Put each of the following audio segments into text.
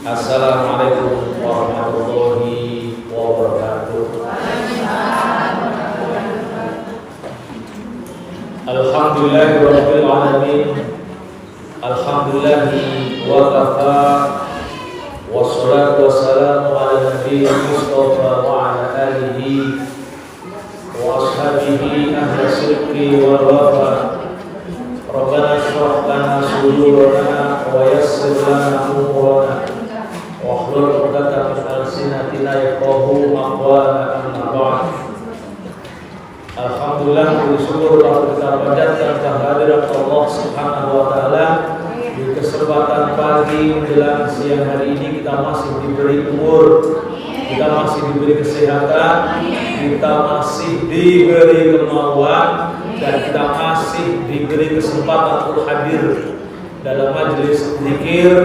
Assalamualaikum warahmatullahi wabarakatuh. Alhamdulillahirabbil alamin. Alhamdulillahi wa kafa. Wassalatu wassalamu ala nabiyil mustafa wa ala alihi wa ashabihi ahli sidqi wal wafa. Rabbana shrah lana sudurana wa yassir lana umurana wahlul 'uqdatam min alsinatina yafqahu maqalana amma ba'd. Alhamdulillah, bersyukur kita panjatkan kehadirat Allah Subhanahu wa taala. Di kesempatan pagi menjelang siang hari ini kita masih diberi umur, kita masih diberi kesehatan, kita masih diberi kemauan, dan kita masih diberi kesempatan untuk hadir dalam majelis zikir,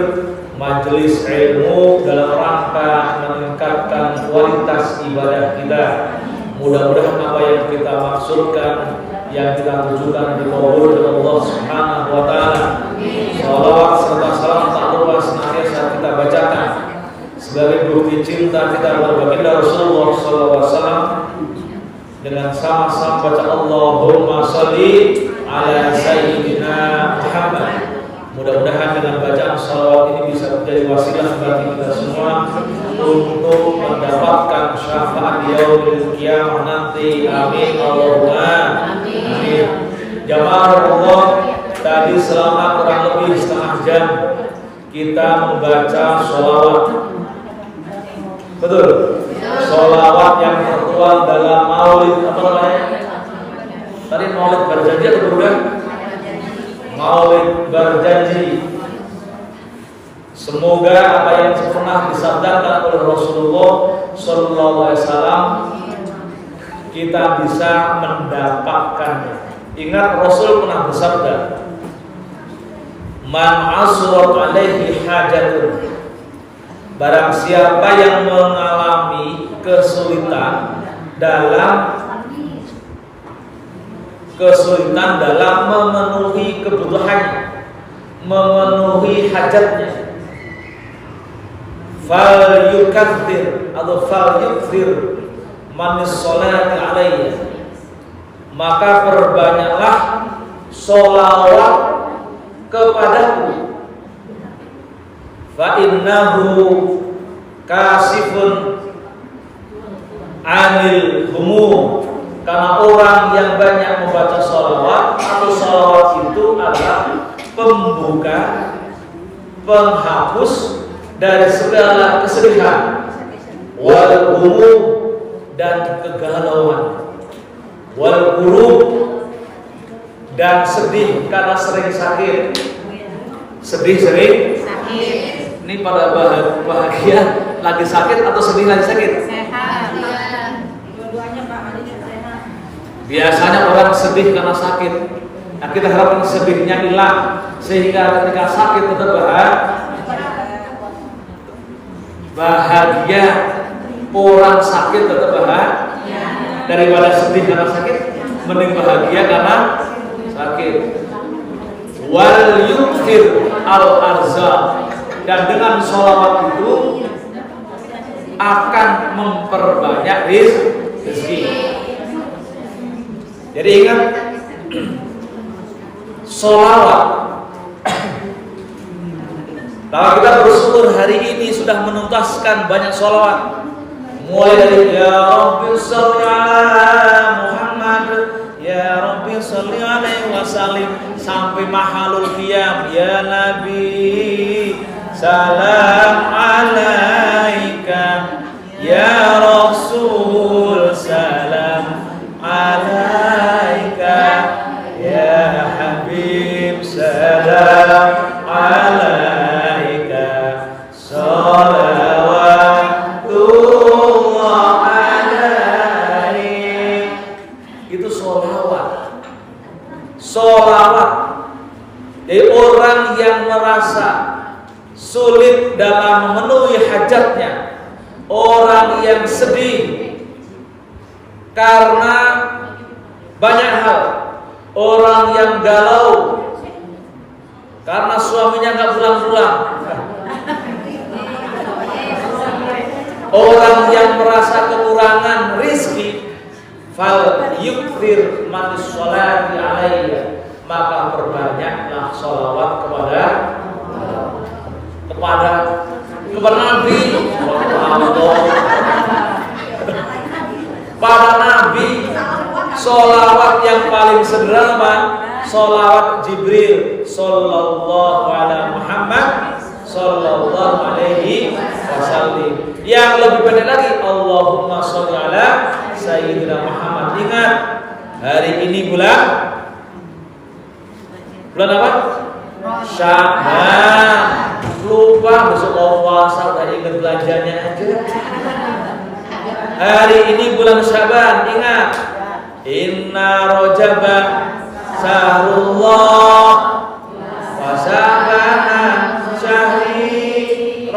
majelis ilmu dalam rangka meningkatkan kualitas ibadah kita. Mudah-mudahan apa yang kita maksudkan, yang kita tujukan dikabul oleh Allah Subhanahu wa taala. Salawat serta salam tak lupa senantiasa kita bacakan sebagai bukti cinta kita kepada baginda Rasulullah sallallahu alaihi wasallam dengan sama-sama baca Allahumma shalli ala sayyidina Muhammad. Mudah-mudahan dengan bacaan salawat ini bisa menjadi wasilah bagi kita semua untuk mendapatkan syafaat yaumil qiyamah nanti. Amin Allahumma amin. Jamaah Allah, tadi selama kurang lebih setengah jam kita membaca sholawat. Betul? Sholawat yang tertuang dalam maulid apa namanya? Tadi maulid berjanji atau berubah? Maulid berjanji. Semoga apa yang pernah disabdakan oleh Rasulullah Sallallahu Alaihi Wasallam kita bisa mendapatkannya. Ingat Rasul pernah bersabda, "Man asrat alaihi hajatun." Barang siapa yang mengalami kesulitan dalam memenuhi kebutuhannya, memenuhi hajatnya, fal yukaththir atau fal yukthir manis sholati alaihi, maka perbanyaklah sholawat kepadaku. Fa innahu kasifun anil humum, karena orang yang banyak membaca sholawat atau sholawat itu adalah pembuka, penghapus dari segala kesedihan, wal humum, dan kegalauan, wal kurub, dan sedih karena sering sakit. Sedih sering sakit. Ini pada bahagia lagi sakit atau sedih lagi sakit? Sehat. Dua-duanya Pak, sehat. Biasanya orang sedih karena sakit. Nah, kita harapkan sedihnya hilang sehingga ketika sakit tetap bahagia. Orang sakit tetap bahagia. Daripada sedih karena sakit, mending bahagia karena sakit. Wal yukthir al arzaq, dan dengan sholawat itu akan memperbanyak rezeki. Jadi ingat, sholawat. Kalau kita bersyukur hari ini sudah menuntaskan banyak sholawat, mulai dari ya Rabbi sholli ala Muhammad, ya Rabbi sholli alaihi wasallim, sampai mahalul qiyam, ya Nabi salam alaika, ya Rasul salam alaika, ya Habib salam alaika, sholawatullah alaik. Itu sholawat. Sholawat. Jadi orang yang merasa sulit dalam memenuhi hajatnya, orang yang sedih karena banyak hal, orang yang galau karena suaminya nggak pulang-pulang, yang merasa kekurangan rizki, fal yukthir manis sholati alaiya, maka perbanyaklah sholawat kepada Nabi. Pada Nabi, sholawat yang paling sederhana, sholawat Jibril sallallahu alaihi Muhammad sallallahu alaihi wasallam. Yang lebih pendek lagi, Allahumma sholli ala sayyidina Muhammad. Ingat, hari ini bulan apa? Sya'ban. Lupa besok mau puasa, udah ingat belanjanya aja. Hari ini bulan Sya'ban, ingat. Inna Rajaba syahrullah wa Sya'bana syahri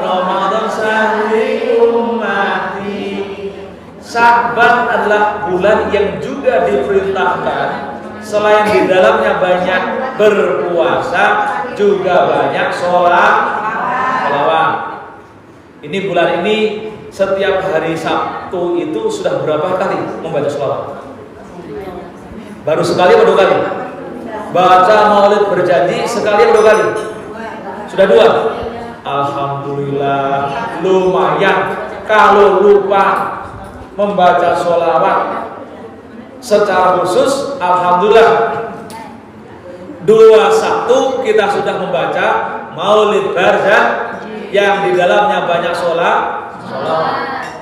Ramadan syahri ummati. Sya'ban adalah bulan yang juga diperintahkan selain di dalamnya banyak berpuasa, juga banyak sholawat. Ini bulan ini setiap hari Sabtu itu sudah berapa kali membaca sholawat? Baru sekali atau 2 kali? Baca maulid berjanji sekali atau 2 kali? Sudah 2. Alhamdulillah, lumayan. Kalau lupa membaca sholawat secara khusus, alhamdulillah 21 kita sudah membaca maulid berjanji yang di dalamnya banyak sholawat.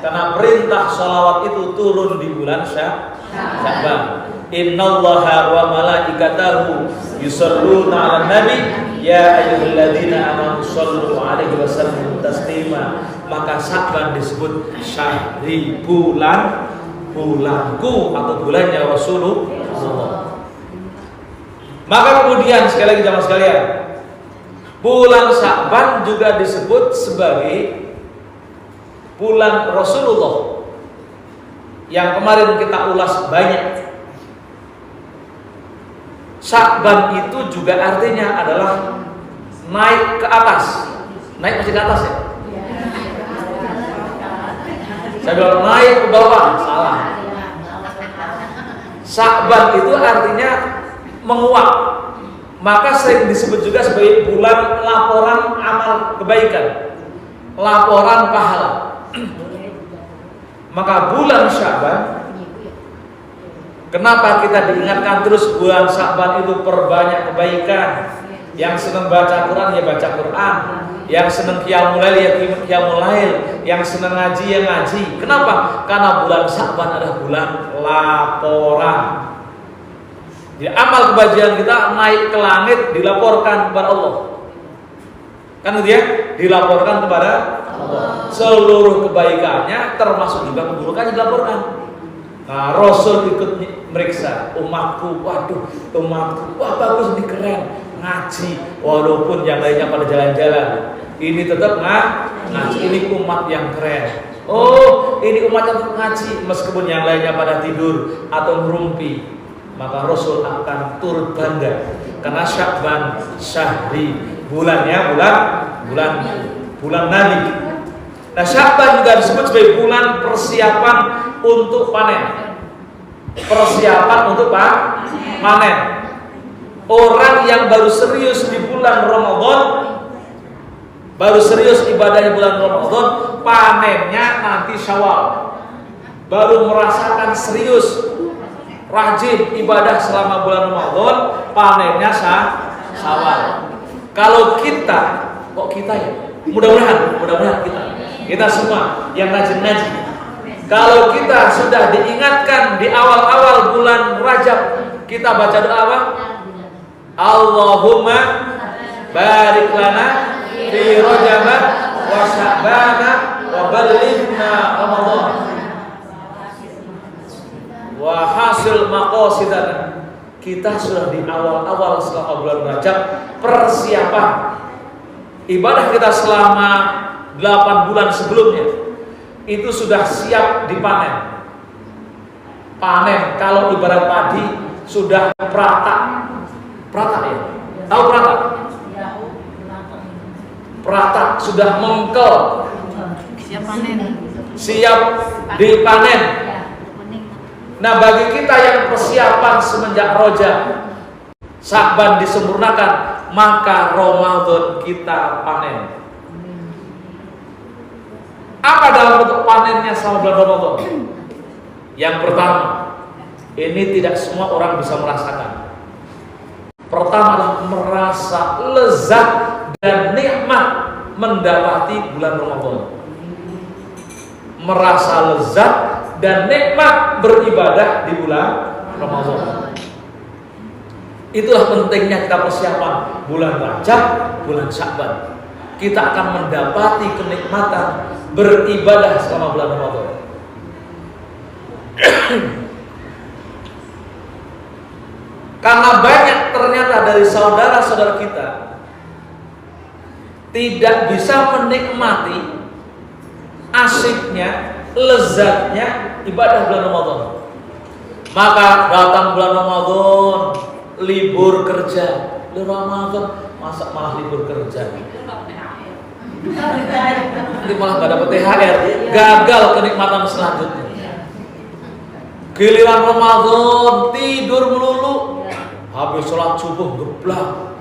Karena perintah sholawat itu turun di bulan Sya'ban. Innallaha wa malaikatahu yusholluna 'alan nabi ya ayyuhalladzina amanu shollu 'alaihi wa sallimu taslima. Maka Sya'ban disebut syahri, bulanku atau bulannya Rasulullah. Maka kemudian sekali lagi jamaah sekalian, bulan Sya'ban juga disebut sebagai bulan Rasulullah yang kemarin kita ulas banyak. Sya'ban itu juga artinya adalah naik ke atas. Naik masih ke atas ya? Saya bilang naik ke bawah, salah. Sya'ban itu artinya menguap. Maka sering disebut juga sebagai bulan laporan amal kebaikan, laporan pahala. Maka bulan Sya'ban, kenapa kita diingatkan terus bulan Sya'ban itu perbanyak kebaikan? Yang senang baca Quran ya baca Quran, yang senang qiyamul lail ya qiyamul lail, yang senang ngaji ya ngaji. Kenapa? Karena bulan Sya'ban adalah bulan laporan. Jadi amal kebajikan kita naik ke langit, dilaporkan kepada Allah. Kan dia dilaporkan kepada Allah. Seluruh kebaikannya termasuk juga keburukannya dilaporkan. Nah, Rasul ikut meriksa umatku, waduh, umatku, wah bagus ini keren, ngaji, walaupun yang lainnya pada jalan-jalan, ini tetap ngaji, ini umat yang keren. Oh, ini umat yang tetap ngaji, meskipun yang lainnya pada tidur atau merumpi, maka Rasul akan turut bangga karena Sya'ban syahri, bulannya bulan Nabi. Nah, Sya'ban juga disebut sebagai bulan persiapan untuk panen. Persiapan untuk panen. Orang yang baru serius di bulan Ramadan, baru serius ibadahnya bulan Ramadan, panennya nanti Syawal. Baru merasakan serius, rajin ibadah selama bulan Ramadan, panennya Syawal. Kalau kita, kok kita ya? Mudah-mudahan kita semua yang ngaji. Kalau kita sudah diingatkan di awal-awal bulan Rajab, kita baca doa apa? Allahumma barik lana fi Rajab wa Sya'ban wa ballighna Ramadan wa hasil maqasidana. Kita sudah di awal-awal selama bulan Rajab, persiapan ibadah kita selama 8 bulan sebelumnya itu sudah siap dipanen. Panen kalau ibarat padi sudah prata ya. Tahu prata? peratak, sudah mengkel, Siap panen. siap dipanen. Nah, bagi kita yang persiapan semenjak Rajab, Sya'ban disempurnakan, maka Ramadan kita panen. Apa dalam bentuk panennya selama bulan Ramadan? Yang pertama, ini tidak semua orang bisa merasakan. Pertama adalah merasa lezat dan nikmat mendapati bulan Ramadan. Merasa lezat dan nikmat beribadah di bulan Ramadan. Itulah pentingnya kita persiapan bulan Rajab, bulan Sya'ban. Kita akan mendapati kenikmatan beribadah selama bulan Ramadan. Karena banyak ternyata dari saudara-saudara kita tidak bisa menikmati asyiknya, lezatnya ibadah bulan Ramadan. Maka datang bulan Ramadan, libur kerja. Ramadan masa malah libur kerja? Nanti malah gak dapat THR, gagal kenikmatan selanjutnya. Giliran Ramadan tidur melulu, habis sholat subuh geblak,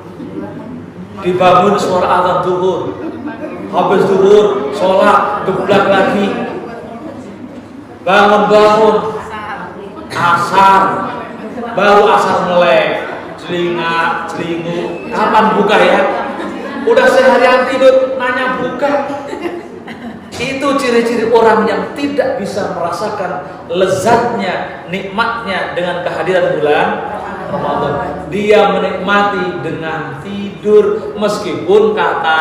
dibangun suara azan zuhur, habis zuhur sholat geblak lagi, bangun asar, baru asar melek, celingu, kapan buka ya? Udah seharian tidur, nanya buka. Itu ciri-ciri orang yang tidak bisa merasakan lezatnya, nikmatnya dengan kehadiran bulan Ramadan. Dia menikmati dengan tidur, meskipun kata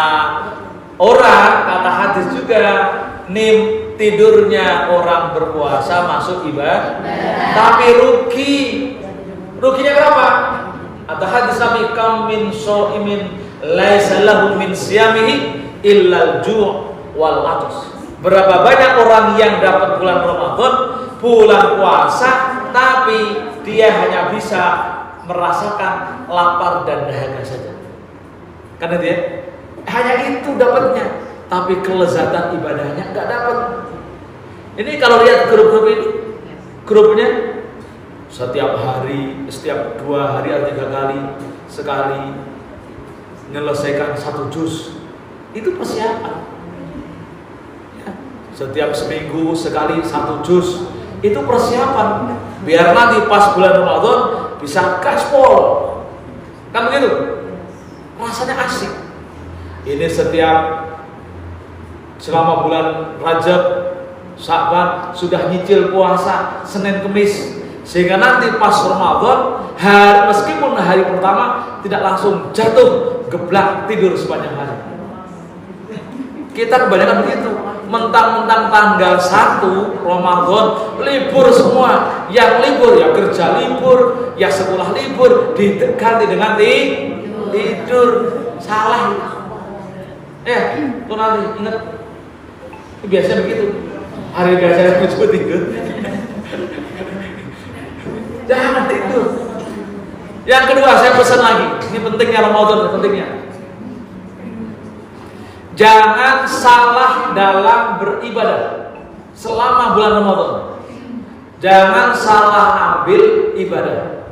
orang, kata hadis juga, tidurnya orang berpuasa masuk ibadah, tapi ruginya berapa? Ada hadis Nabi, kam min shaimin laisa lahu min siyamihi illal ju' wal atas. Berapa banyak orang yang dapat bulan Ramadan, bulan puasa, tapi dia hanya bisa merasakan lapar dan dahaga saja. Karena dia hanya itu dapatnya, tapi kelezatan ibadahnya nggak dapat. Ini kalau lihat grup-grup ini, grupnya setiap hari, setiap 2 hari atau 3 kali sekali menyelesaikan 1 juz. Itu persiapan. Setiap seminggu sekali 1 juz, itu persiapan biar nanti pas bulan Ramadan bisa gaspol, kan begitu? Rasanya asik. Ini setiap selama bulan Rajab, Sya'ban sudah nyicil puasa Senin Kemis, sehingga nanti pas Ramadan meskipun hari pertama tidak langsung jatuh geblak tidur sepanjang hari. Kita kebanyakan begitu. Mentang-mentang tanggal 1 Ramadan libur semua, yang libur ya kerja libur, ya sekolah libur, diganti dengan tidur. Salah. Tuh nanti ingat, biasanya begitu. Hari biasa itu tidur. Jangan tidur. Yang kedua, saya pesan lagi. Ini pentingnya Ramadan, pentingnya. Jangan salah dalam beribadah selama bulan Ramadan. Jangan salah ambil ibadah.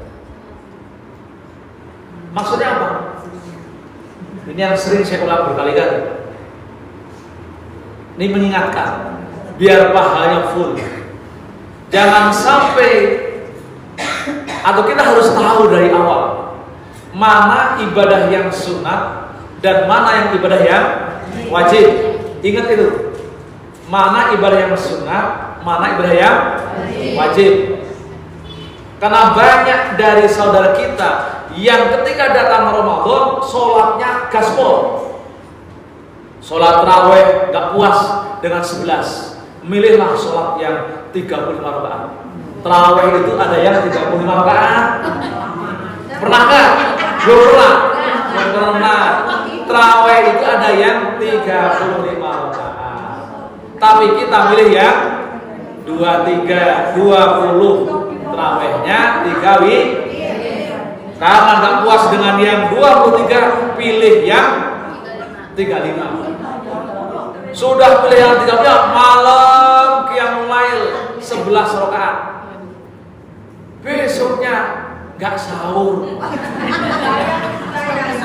Maksudnya apa? Ini yang sering saya ulang berkali-kali. Ini mengingatkan, biar pahalanya full. Jangan sampai, atau kita harus tahu dari awal, mana ibadah yang sunat dan mana yang ibadah yang wajib. Ingat itu, mana ibadah yang sunnah, mana ibadah yang wajib. Karena banyak dari saudara kita yang ketika datang Ramadan sholatnya gaspol, sholat tarawih gak puas dengan 11, milihlah sholat yang 35 rakaat. Tarawih itu ada yang 35 rakaat. Pernahkah? Belum pernah. Tarawih itu ada yang 35 rakaat. Tapi kita milih yang 23, 20. Tarawihnya 3 Karena gak puas dengan yang 23, pilih yang 35. Sudah pilih yang 35, malam qiyamul lail 11 rakaat. Besoknya nggak sahur.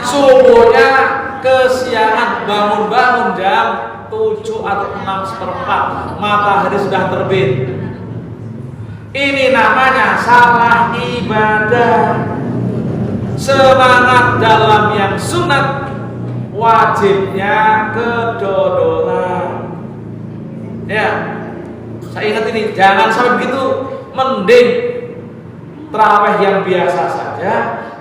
Subuhnya kesiangan, bangun jam 7 atau 6:04, matahari sudah terbit. Ini namanya salah ibadah. Semangat dalam yang sunat, wajibnya kedodoran. Ya, saya ingat ini, jangan sampai begitu. Mending tarawih yang biasa saja,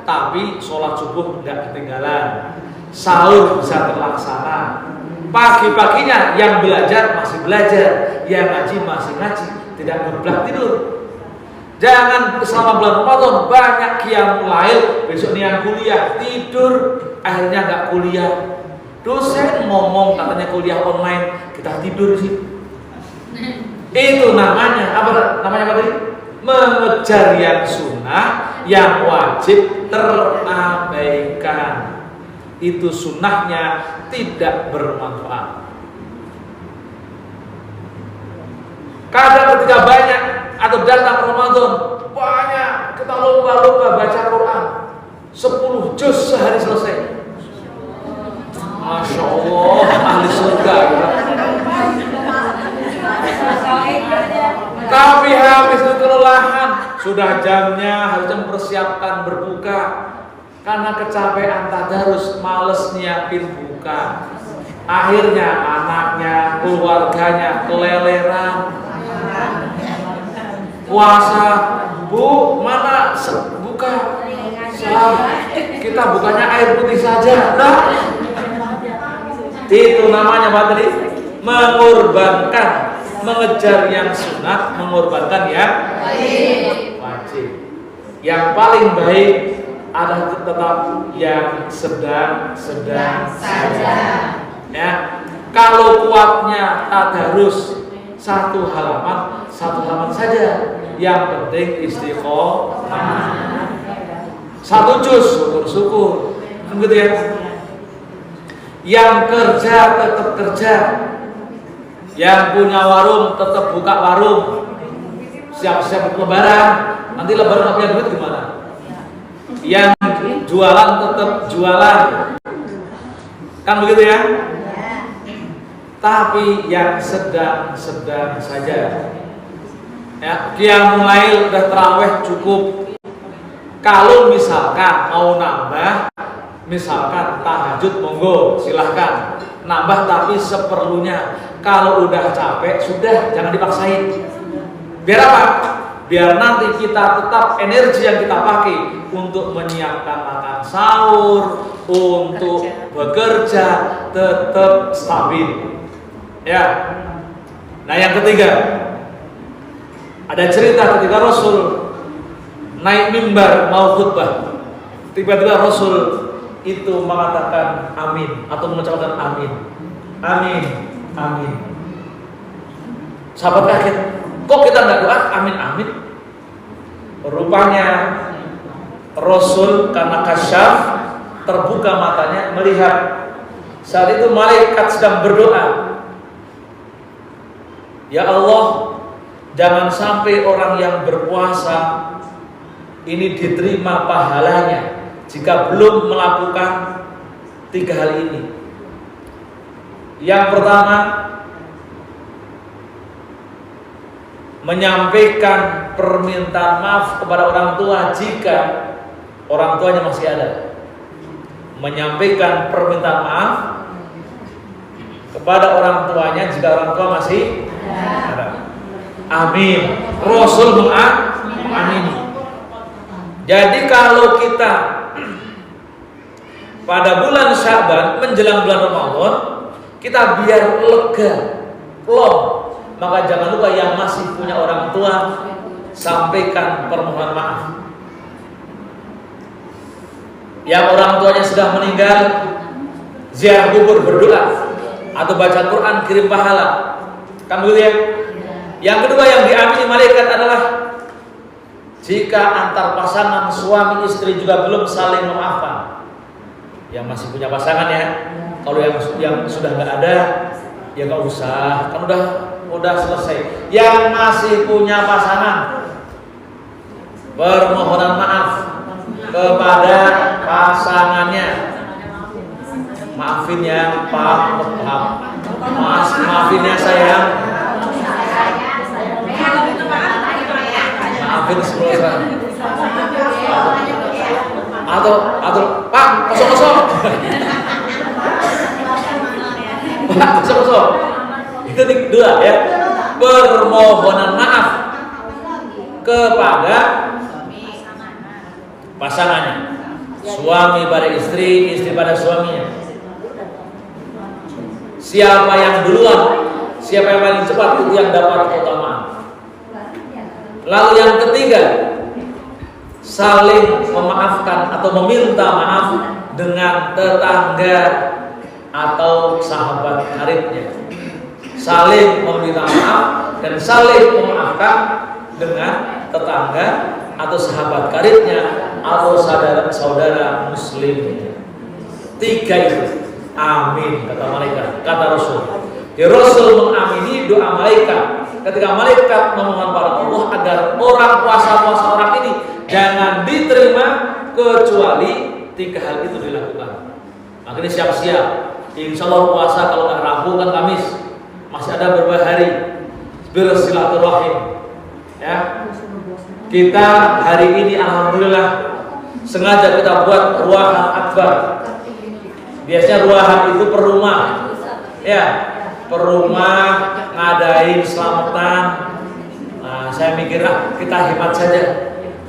tapi sholat subuh tidak ketinggalan, sahur bisa terlaksana. Pagi-paginya yang belajar masih belajar, yang ngaji masih ngaji, tidak ngeblak tidur. Jangan selama bulan Ramadan banyak qiyamul lail, besok yang kuliah tidur, akhirnya nggak kuliah. Dosen ngomong katanya kuliah online, kita tidur sih. Itu namanya apa? Namanya apa tadi? Mengejar yang sunnah, yang wajib terabaikan. Itu sunnahnya tidak bermanfaat. Kadang ketika banyak atau datang Ramadan, banyak kita lomba-lomba baca Quran 10 juz sehari selesai. Masya Allah, ahli surga. Tapi habis itu kelelahan, sudah jamnya harusnya mempersiapkan berbuka. Karena kecapean tadarus, males nyiapin buka. Akhirnya anaknya, keluarganya keleleran. Puasa, Bu, mana buka? Kita bukanya air putih saja. Nah, itu namanya apa tadi? Mengorbankan, mengejar yang sunat, mengorbankan yang wajib. Yang paling baik adalah tetap yang sedang saja. Ya, kalau kuatnya tadarus satu halaman saja. Yang penting istiqomah. Satu juz, syukur-syukur. Kan gitu ya. Yang kerja tetap kerja. Yang punya warung tetap buka warung. Siap-siap lebaran. Nanti lebaran nggak punya duit gimana? Yang jualan tetap jualan. Kan begitu ya? Tapi yang sedang saja. Ya, qiyamul lail udah tarawih cukup. Kalau misalkan mau nambah, misalkan tahajud monggo silahkan nambah, tapi seperlunya. Kalau udah capek sudah, jangan dipaksain. Biar apa? Biar nanti kita tetap energi yang kita pakai untuk menyiapkan makan sahur, untuk bekerja tetap stabil. Ya. Nah, yang ketiga, ada cerita ketika Rasul naik mimbar mau khutbah, tiba-tiba Rasul itu mengatakan amin atau mengucapkan amin, amin, amin. Sahabat kaget, kok kita nggak doa amin, amin? Rupanya Rasul karena kasyaf, terbuka matanya melihat saat itu malaikat sedang berdoa, ya Allah, jangan sampai orang yang berpuasa ini diterima pahalanya jika belum melakukan 3 hal ini. Yang pertama, menyampaikan permintaan maaf kepada orang tua jika orang tuanya masih ada. Menyampaikan permintaan maaf kepada orang tuanya jika orang tua masih ada. Amin. Rasul mengamini. Jadi kalau kita pada bulan Sya'ban menjelang bulan Ramadan, kita biar lega, plong, maka jangan lupa yang masih punya orang tua sampaikan permohonan maaf. Yang orang tuanya sudah meninggal, ziarah kubur berdoa atau baca Quran kirim pahala. Kan begitu ya? Yang kedua yang diamini malaikat adalah jika antar pasangan suami istri juga belum saling memaafkan. Yang masih punya pasangan ya. Kalau yang sudah nggak ada, ya nggak usah, kan udah selesai. Yang masih punya pasangan, permohonan maaf kepada pasangannya. Maafin ya Pak, maafin ya sayang. Maafin sebelum atau Pak kosong. Pak kosong. Itu kedua ya. Permohonan maaf kepada pasangannya. Suami pada istri, istri pada suaminya. Siapa yang duluan, siapa yang paling cepat itu yang dapat keutamaan. Lalu yang ketiga, saling memaafkan atau meminta maaf dengan tetangga atau sahabat karibnya. Saling meminta maaf dan saling memaafkan dengan tetangga atau sahabat karibnya atau saudara muslim. Tiga itu. Amin kata malaikat, kata Rasul. Ya, Rasul mengamini doa malaikat ketika malaikat memohon pada Allah agar orang puasa orang ini jangan diterima kecuali tiga hal itu dilakukan. Makanya siap-siap. Insya Allah puasa kalau nggak Rabu kan Kamis, masih ada beberapa hari bersilaturahim. Ya, kita hari ini alhamdulillah sengaja kita buat ruangan akbar. Biasanya ruahan itu per rumah, ya, per rumah ngadain selamatan. Nah, saya mikir kita hemat saja,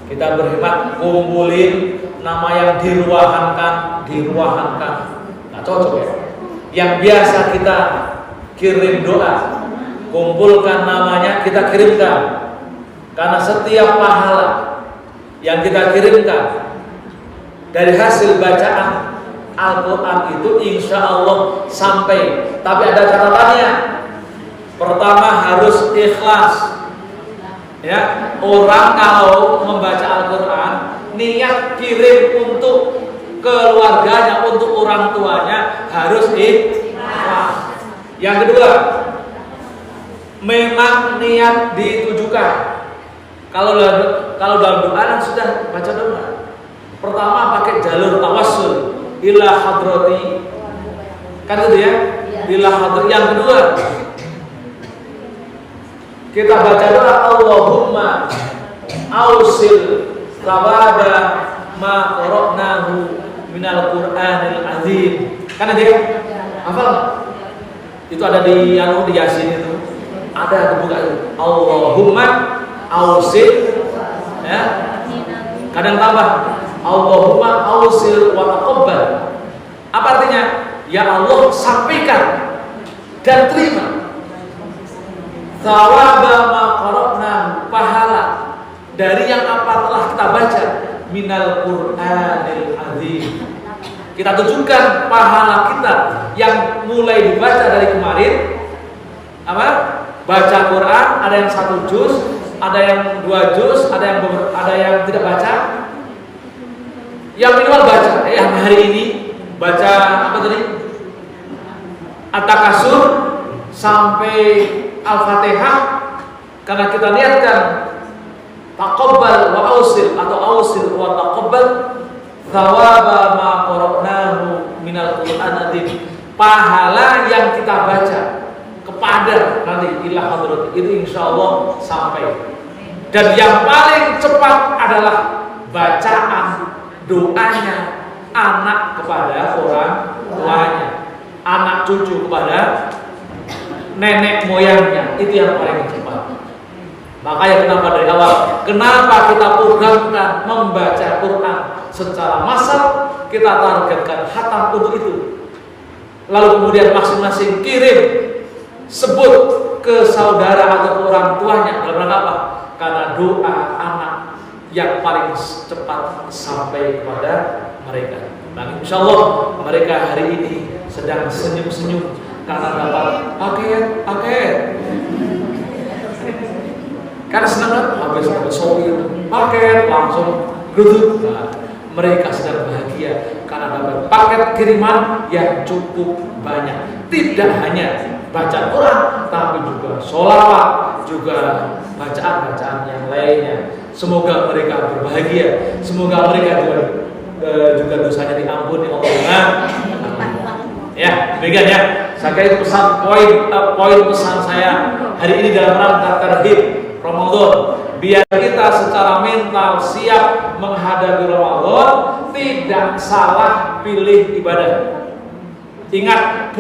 kita berhemat kumpulin nama yang diruahankan. Nah, cocok ya. Yang biasa kita kirim doa, kumpulkan namanya kita kirimkan, karena setiap pahala yang kita kirimkan dari hasil bacaan Al-Quran itu insya Allah sampai. Tapi ada catatannya. Pertama harus ikhlas. Ya, orang kalau membaca Al-Quran niat kirim untuk keluarganya, untuk orang tuanya harus ikhlas. Yang kedua, memang niat ditujukan. Kalau dalam doa sudah baca doa. Pertama pakai jalur tawassul ila hadrati, kan itu ya, ila hadrati. Yang kedua kita baca doa Allahumma ausil thawaba ma qara'nahu minal Qur'anil azim. Kan ada ya? Hafal? Itu ada di Yasin itu. Ada kebuka itu. Allahumma ausil, ya. Kadang tambah Allahumma ausil wa taqabbal. Apa artinya? Ya Allah, sampaikan dan terima thawaba ma qara'na, pahala dari yang apa telah kita baca minal Qur'anil azim. Kita tunjukkan pahala kita yang mulai dibaca dari kemarin, apa? Baca Quran, ada yang 1 juz, ada yang 2 juz, ada yang tidak baca. Yang minimal baca, yang hari ini baca apa tadi? At-Takasur sampai Al-Fatihah, karena kita niatkan taqabbal wa ausil atau ausil wa taqabbal thawaba ma qara'nahu minal Qur'an azim. Pahala yang kita baca kepada nanti ila hadrat itu insyaallah sampai. Dan yang paling cepat adalah bacaan doanya anak kepada orang tuanya, anak cucu kepada nenek moyangnya, itu yang paling cepat. Makanya kenapa dari awal, kenapa kita programkan membaca Quran secara massal, kita targetkan khatam untuk itu. Lalu kemudian masing-masing kirim, sebut ke saudara atau ke orang tuanya dalam rangka apa? Karena doa anak yang paling cepat sampai kepada mereka. Nah, insya Allah mereka hari ini sedang senyum-senyum karena dapat paket. Karena senang habis sopir paket langsung geruduk. Nah, mereka sedang bahagia bahagia karena dapat paket kiriman yang cukup banyak. Tidak hanya baca Quran, tapi juga sholawat, juga bacaan-bacaan yang lainnya. Semoga mereka berbahagia, semoga mereka juga dosanya diampuni Allah. Ya, demikian ya. Saya kira itu pesan poin pesan saya hari ini dalam rangka terhib Ramadan. Biar kita secara mental siap menghadapi Ramadan, tidak salah pilih ibadah. Ingat,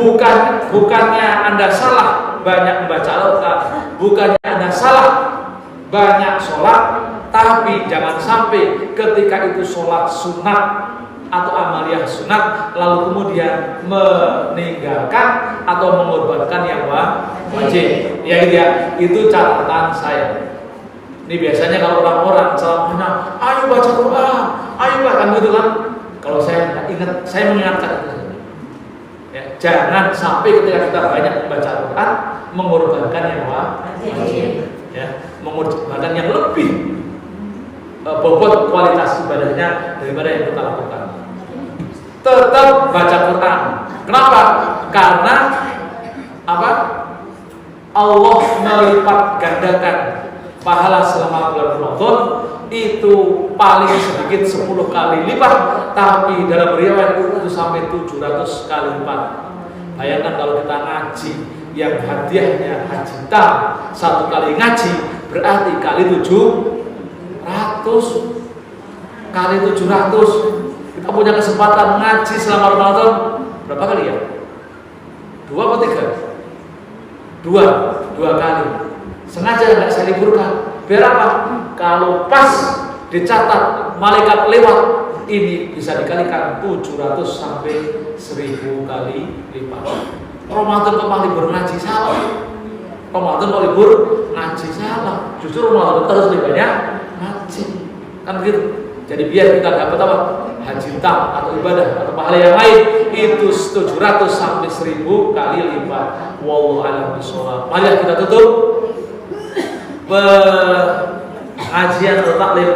bukannya Anda salah banyak membaca Al-Quran, bukannya Anda salah banyak sholat, tapi jangan sampai ketika itu sholat sunat atau amaliyah sunat lalu kemudian meninggalkan atau mengorbankan yang wajib. Ya gitu ya, itu catatan saya. Ini biasanya kalau orang-orang ceramahnya, ayo baca Quran, ayo bahkan gitu kan. Kalau saya ingat, saya mengingatkan. Ya, jangan sampai ketika kita banyak membaca Al-Quran mengorbankan yang wajib, ya, mengorbankan yang lebih bobot kualitas ibadahnya daripada yang kita lakukan. Tetap baca Quran. Kenapa? Karena apa? Allah melipat gandakan pahala selama bulan Ramadan itu paling sedikit 10 kali lipat, tapi dalam riwayat itu sampai 700 kali lipat. Bayangkan kalau kita ngaji yang hadiahnya haji tam, 1 kali ngaji berarti kali 700 kali 700. Kita punya kesempatan ngaji selama Ramadan berapa kali ya? 2 atau 3? 2 kali. Sengaja nggak saya liburkan. Biar apa? Kalau pas dicatat malaikat lewat, ini bisa dikalikan 700 sampai 1000 kali lipat. Ramadan kok malah libur ngaji salah. Ramadan kok libur ngaji salah. Justru Ramadan terus lebih banyak ngaji. Kan begitu. Jadi biar kita dapat apa? Haji tam atau ibadah atau pahala yang lain itu 700 sampai 1000 kali lipat. Wallahu a'lam bishawab. Mari kita tutup pengajian atau taklim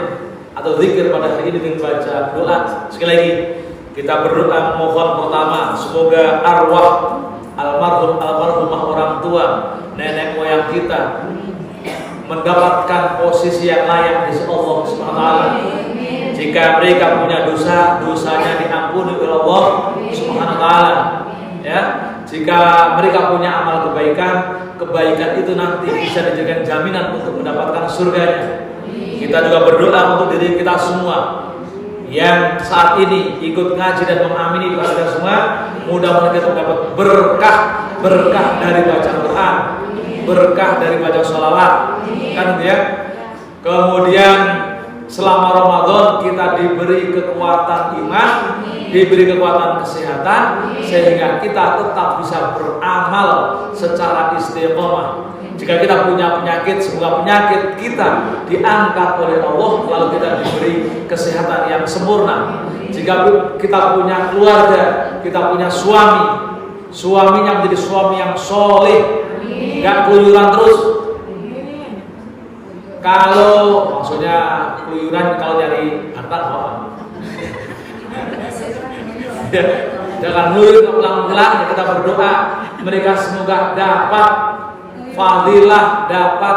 atau zikir pada hari ini dengan baca doa. Sekali lagi kita berdoa mohon pertama semoga arwah almarhumah orang tua, nenek moyang kita mendapatkan posisi yang layak di sisi Allah Subhanahu wa taala. Jika mereka punya dosa, dosanya diampuni oleh Allah Subhanahu wa taala. Ya, jika mereka punya amal kebaikan, kebaikan itu nanti bisa dijadikan jaminan untuk mendapatkan surganya. Kita juga berdoa untuk diri kita semua yang saat ini ikut ngaji dan mengamini doa kita semua, mudah-mudahan kita dapat berkah dari baca Quran, berkah dari baca sholawat, kan ya. Kemudian selama Ramadan kita diberi kekuatan iman, diberi kekuatan kesehatan, sehingga kita tetap bisa beramal secara istiqomah. Jika kita punya penyakit, semoga penyakit kita diangkat oleh Allah, lalu kita diberi kesehatan yang sempurna. Jika kita punya keluarga, kita punya suaminya menjadi suami yang soleh, nggak keluyuran terus. Kalau maksudnya keluyuran kalau nyari harta apa? Jangan keluyur pulang-pulang. Kita berdoa mereka semoga dapat fadilah, dapat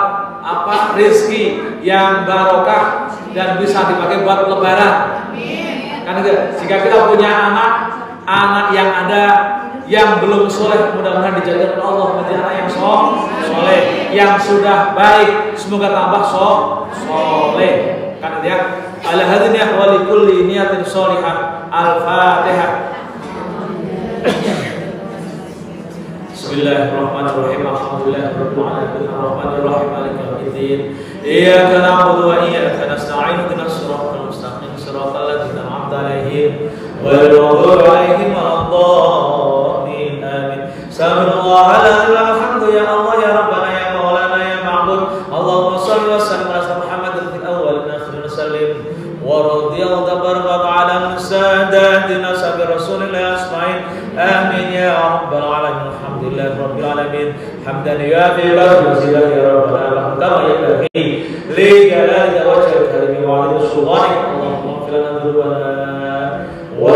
rezeki yang barokah dan bisa dipakai buat lebaran. Kan jika kita punya anak yang ada yang belum soleh, mudah-mudahan dijadikan Allah menjadi anak yang soleh, yang sudah baik, semoga tambah soleh. Kan ya, ala hadiniyah wa likulli niyatin sholihah. Al-Fatihah. Bismillahirrahmanirrahim. Alhamdulillahirabbil alamin arrahmanir rahim maliki yaumiddin. Iyyaka na'budu wa iyyaka nasta'in ihdinas siratal mustaqim siratal ladzina an'amta 'alaihim ghairil maghdubi 'alaihim waladdallin. Amin. Subhanallah alhamdu ya Allah ya Rabbana ya Maulana ya Ma'bud. Allahumma shalli wa sallim ala Muhammadin fil awwal wa akhir wa sallim. Wa radiyallahu tabaraka wa ta'ala an sadatina sabi Rasulillah asma'in. Amin ya rabbal alamin. Alhamdulillah rabbil alamin. Hamdan yuafi wa ya rabbal alamin. Kama yanbaghi li jalali wajhika wa 'azimi sultanik. Allahumma ighfir lana dhunubana wa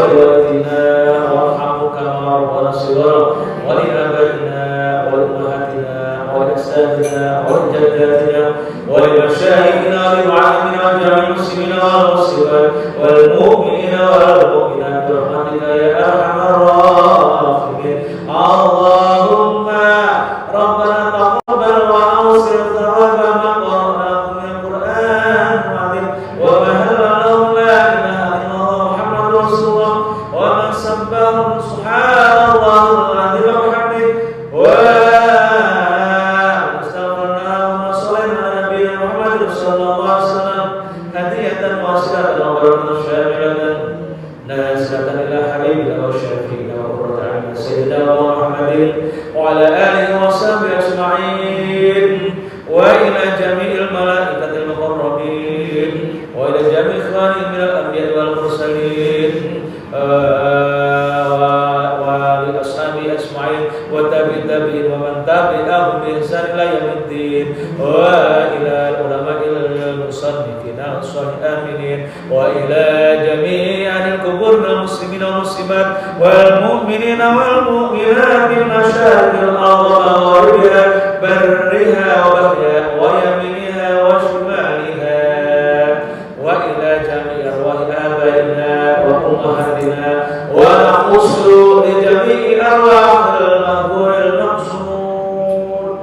إلى حبيبنا وشفيعنا وقرة أعيننا سيدنا محمد وعلى آله وصحبه أجمعين وإلى جميع الملائكة المقربين وإلى جميع إخواني من الأنبياء والمرسلين ولأصحابه أجمعين والتابعين ومن تبعهم بإحسان إلى يوم الدين وإلى العلماء المصنفين والصالحين وإلى جميع القبور من المسلمين والمسلمات والمؤمنين والمؤمنات من مشارق الأرض ومغاربها برها وبحرها ويمينها وشمالها وإلى جميع أرواح آبائنا وأمهاتنا ونخص لجميع أرواح المقبور المقصود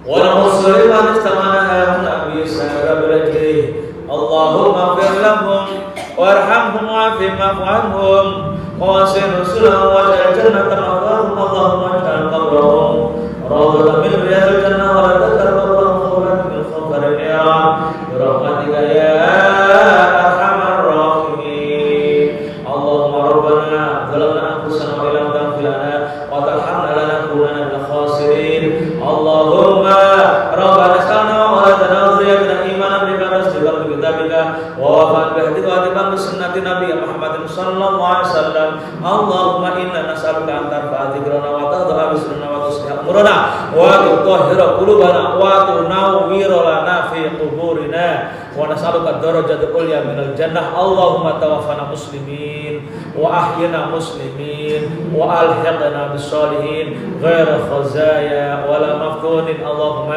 ونخص لمن استمعنا هنا بسبب رجله اللهم اغفر لهم وارحمهم وعافهم واعف عنهم ووسع نزلهم واجعل جنة مأواهم اللهم اجعل قبرهم روضة من رياض الجنة ولا تجعل قبرهم خوفا من خوف النيران برحمتك يا أرحم الراحمين اللهم ربنا ظلمنا أنفسنا وإن لم تغفر لنا وترحمنا لنكونن من الخاسرين اللهم ربنا اسألنا وأولادنا وذريتنا إيمانا بما رزقنا بكتابك ووفاء بهديك واتباعا بسنة نبي محمد صلى الله عليه وسلم اللهم إنا نسألك أن ترفع ذكرنا وتضع بسرنا وتصلح أمورنا وتطهر قلوبنا وتنور لنا في قبورنا ونسألك الدرجة العليا من الجنة اللهم توفنا مسلمين وأحينا مسلمين وألحقنا بالصالحين غير خزايا ولا مفتون اللهم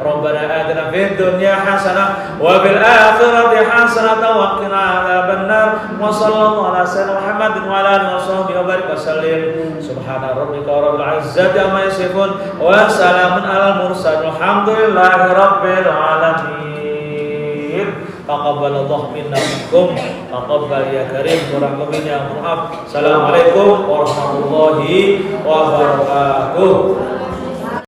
ربنا آتنا في الدنيا حسنة وفي الآخرة حسنة وقنا عذاب النار وصلى الله على سيدنا محمد وعلى آله وصحبه وبارك وسلم سبحان ربك رب العزة عما يصفون وسلام على المرسلين والحمد لله رب العالمين تقبل الله منا منكم تقبل يا كريم ورحمة يا مرحب السلام عليكم ورحمة الله وبركاته